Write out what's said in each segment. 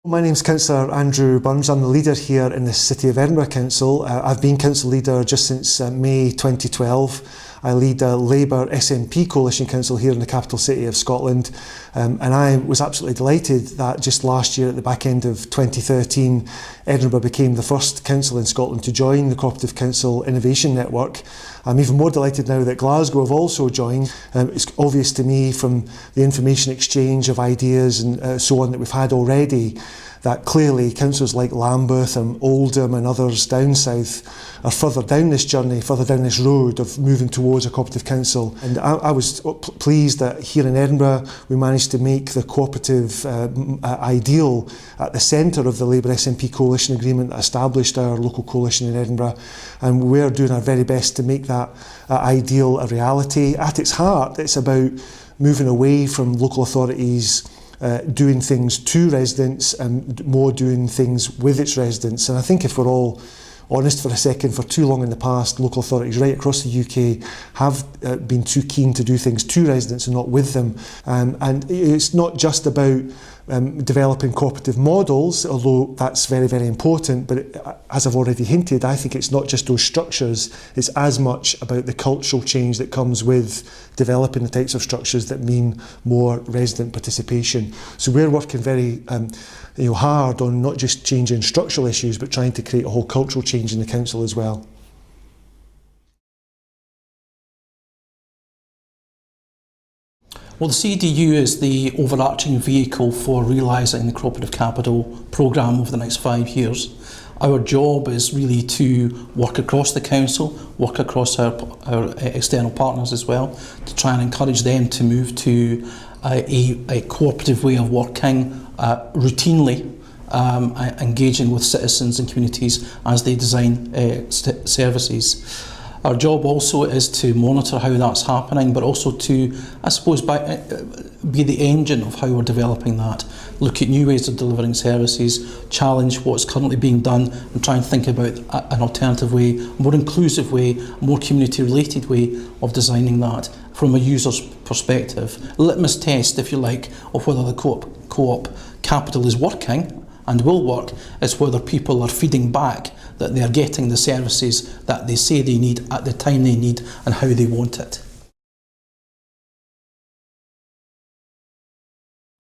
My name's Councillor Andrew Burns. I'm the leader here in the City of Edinburgh Council. I've been council leader just since May 2012. I lead a Labour SNP coalition council here in the capital city of Scotland, and I was absolutely delighted that just last year at the back end of 2013 Edinburgh became the first council in Scotland to join the Cooperative Council Innovation Network. I'm even more delighted now that Glasgow have also joined. It's obvious to me from the information exchange of ideas and so on that we've had already that clearly councils like Lambeth and Oldham and others down south are further down this journey, further down this road of moving towards a cooperative council. And I was pleased that here in Edinburgh we managed to make the cooperative ideal at the centre of the Labour SNP coalition agreement that established our local coalition in Edinburgh, and we're doing our very best to make that ideal a reality. At its heart, it's about moving away from local authorities doing things to residents and more doing things with its residents. And I think if we're all honest for a second, for too long in the past, local authorities right across the UK have been too keen to do things to residents and not with them. And it's not just about developing cooperative models, although that's very, very important, but as I've already hinted, I think it's not just those structures, it's as much about the cultural change that comes with developing the types of structures that mean more resident participation. So we're working very hard on not just changing structural issues, but trying to create a whole cultural change in the council as well. Well, the CDU is the overarching vehicle for realising the Cooperative Capital programme over the next 5 years. Our job is really to work across the council, work across our external partners as well, to try and encourage them to move to a cooperative way of working routinely, engaging with citizens and communities as they design services. Our job also is to monitor how that's happening, but also to, I suppose, be the engine of how we're developing that. Look at new ways of delivering services, challenge what's currently being done, and try and think about an alternative way, a more inclusive way, a more community-related way of designing that from a user's perspective. A litmus test, if you like, of whether the co-op capital is working and will work is whether people are feeding back that they are getting the services that they say they need at the time they need and how they want it.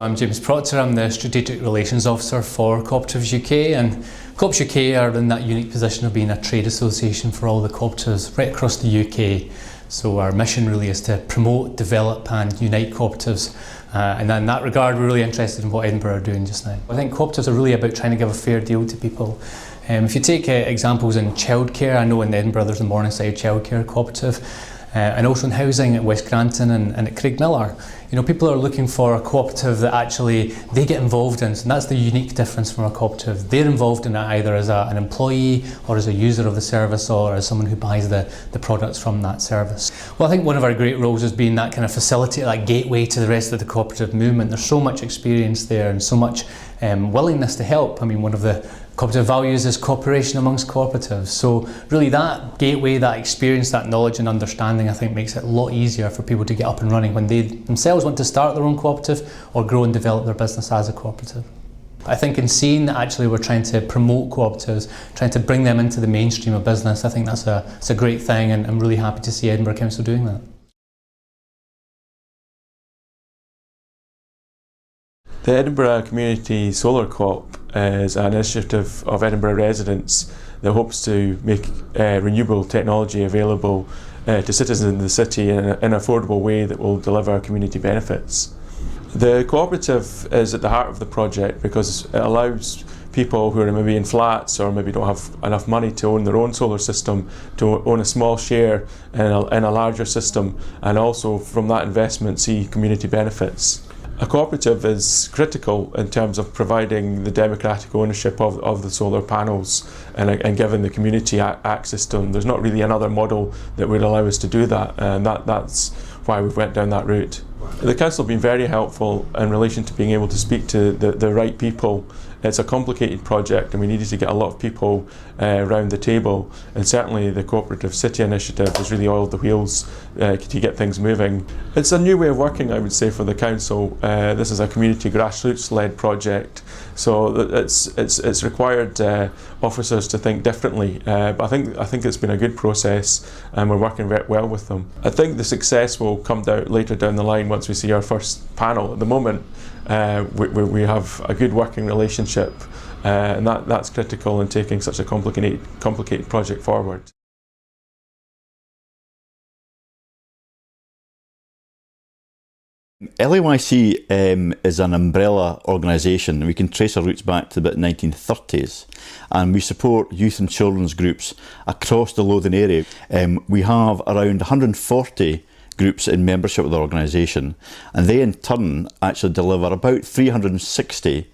I'm James Proctor, I'm the Strategic Relations Officer for Cooperatives UK, and Co-ops UK are in that unique position of being a trade association for all the cooperatives right across the UK. So our mission really is to promote, develop and unite cooperatives. And in that regard, we're really interested in what Edinburgh are doing just now. I think cooperatives are really about trying to give a fair deal to people. If you take examples in childcare, I know in Edinburgh there's the Morningside Childcare Cooperative, and also in housing at West Granton and at Craigmillar. You know, people are looking for a cooperative that actually they get involved in, and that's the unique difference from a cooperative. They're involved in it either as an employee or as a user of the service or as someone who buys the products from that service. Well, I think one of our great roles has been that kind of facilitator, that gateway to the rest of the cooperative movement. There's so much experience there and so much willingness to help. I mean, one of the cooperative values is cooperation amongst cooperatives. So really that gateway, that experience, that knowledge and understanding, I think makes it a lot easier for people to get up and running when they themselves want to start their own cooperative or grow and develop their business as a cooperative. I think in seeing that actually we're trying to promote cooperatives, trying to bring them into the mainstream of business, I think that's a great thing, and I'm really happy to see Edinburgh Council doing that. The Edinburgh Community Solar Co-op is an initiative of Edinburgh residents that hopes to make renewable technology available to citizens in the city in an affordable way that will deliver community benefits. The cooperative is at the heart of the project because it allows people who are maybe in flats or maybe don't have enough money to own their own solar system to own a small share in a larger system, and also from that investment see community benefits. A cooperative is critical in terms of providing the democratic ownership of the solar panels and giving the community access to them. There's not really another model that would allow us to do that, and that's why we've went down that route. The council have been very helpful in relation to being able to speak to the right people it's a complicated project and we needed to get a lot of people around the table, and certainly the Cooperative City Initiative has really oiled the wheels to get things moving. It's a new way of working, I would say, for the council. This is a community grassroots-led project, so it's required officers to think differently, but I think it's been a good process and we're working very well with them. I think the success will come later down the line once we see our first panel. At the moment, we have a good working relationship, and that's critical in taking such a complicated project forward. LAYC is an umbrella organisation. We can trace our roots back to the 1930s, and we support youth and children's groups across the Lothian area. We have around 140 groups in membership with the organisation, and they in turn actually deliver about 360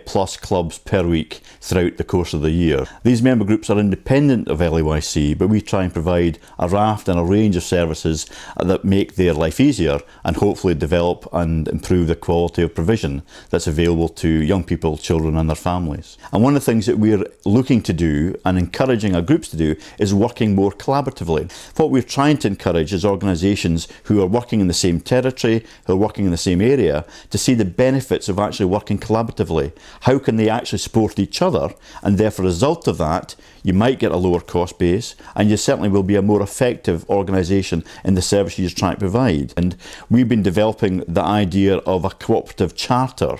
plus clubs per week throughout the course of the year. These member groups are independent of LAYC, but we try and provide a raft and a range of services that make their life easier and hopefully develop and improve the quality of provision that's available to young people, children and their families. And one of the things that we're looking to do and encouraging our groups to do is working more collaboratively. What we're trying to encourage is organisations who are working in the same territory, who are working in the same area, to see the benefits of actually working collaboratively. How can they actually support each other, and therefore, as a result of that, you might get a lower cost base and you certainly will be a more effective organisation in the service you're trying to provide. And we've been developing the idea of a cooperative charter,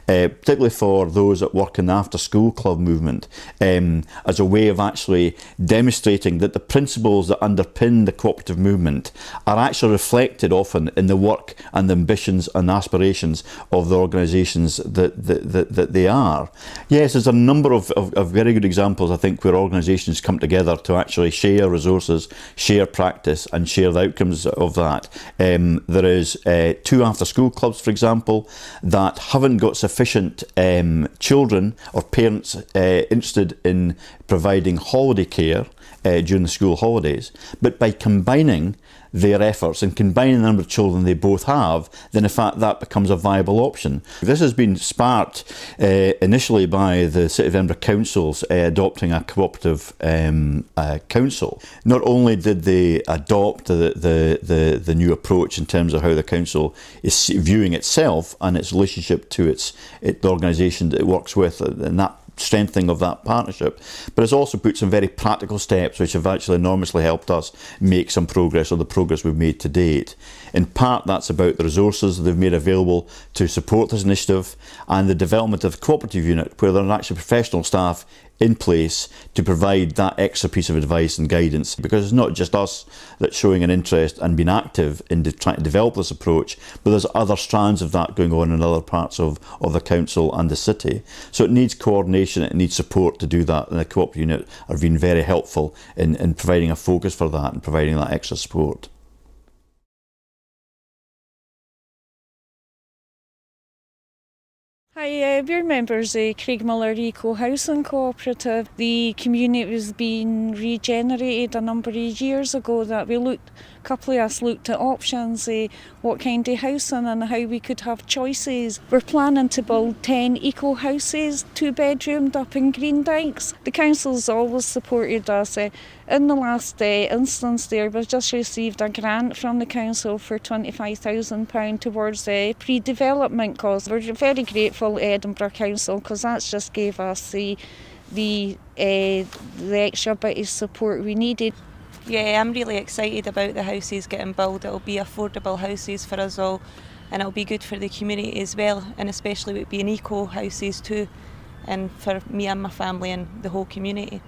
particularly for those that work in the after school club movement, as a way of actually demonstrating that the principles that underpin the cooperative movement are actually reflected often in the work and the ambitions and aspirations of the organisations that they are. Yes, there's a number of very good examples, I think, where organisations come together to actually share resources, share practice and share the outcomes of that. There is 2 after school clubs, for example, that haven't got sufficient children or parents interested in providing holiday care during the school holidays, but by combining their efforts and combining the number of children they both have, then in fact that becomes a viable option. This has been sparked initially by the City of Edinburgh Council's adopting a cooperative council. Not only did they adopt the new approach in terms of how the council is viewing itself and its relationship to the organisation that it works with, and that strengthening of that partnership, but it's also put some very practical steps which have actually enormously helped us make some progress, or the progress we've made to date. In part, that's about the resources they've made available to support this initiative and the development of the cooperative unit, where there are actually professional staff in place to provide that extra piece of advice and guidance, because it's not just us that's showing an interest and being active in trying to develop this approach, but there's other strands of that going on in other parts of the council and the city. So it needs coordination, it needs support to do that, and the co-op unit have been very helpful in providing a focus for that and providing that extra support. Hi, we're members of Craig Miller Eco Housing Cooperative. The community was being regenerated a number of years ago. That a couple of us looked at options, what kind of housing and how we could have choices. We're planning to build 10 eco houses, 2-bedroomed up in Greendykes. The council's always supported us. In the last instance there, we've just received a grant from the council for £25,000 towards pre-development costs. We're very grateful Edinburgh Council, because that's just gave us the extra bit of support we needed. Yeah, I'm really excited about the houses getting built. It'll be affordable houses for us all, and it'll be good for the community as well, and especially with being eco houses too, and for me and my family and the whole community.